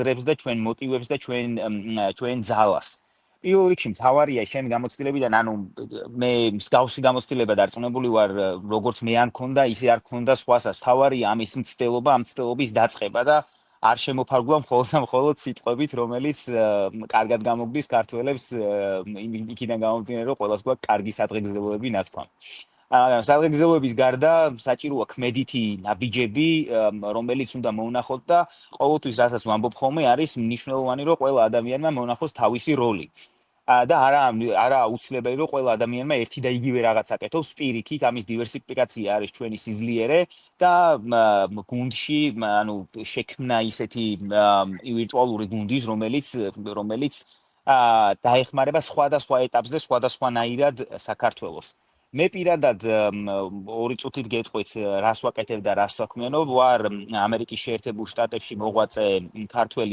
აზრებს და ჩვენ მოტივებს და ჩვენ ძალას. პირველ რიგში მთავარია შენ გამოცდილებიდან, ანუ მე მსგავსი გამოცდილება დარწმუნებული ვარ, როგორც მე არ მქონდა, ისე არ მქონდა სხვასაც. მთავარია ამის მცდელობა, ამ მცდელობის დაწყება და არ შემოფარგლა მხოლოდ და მხოლოდ სიტყვებით, რომელიც კარგად გამოგდის ქართველებს იქიდან გამომდინარე, რომ ყველას გვაქვს კარგი სადღეგრძელოები ნათქვამი. სადღეგრძელოების გარდა საჭიროა ქმედითი ნაბიჯები, რომელიც უნდა მოუნახოთ და ყოველთვის რასაც ვამბობ ხოლმე არის მნიშვნელოვანი, რომ ყველა ადამიანმა მონახოს თავისი როლი. და არა აუცილებელი, რომ ყველა ადამიანმა ერთი და იგივე რაღაც აკეთოს პირიქით, ამის დივერსიფიკაცია არის ჩვენი სიძლიერე და გუნდში, ანუ შექმნა ისეთი ვირტუალური გუნდის, რომელიც დაეხმარება სხვადასხვა ეტაპზე, სხვადასხვანაირად საქართველოს. მე პირადად 2 წუთით გეტყვით, რას ვაკეთებ და რას ვაქმნენობ, ვარ ამერიკის შეერთებულ შტატებში მოღვაწე ქართველი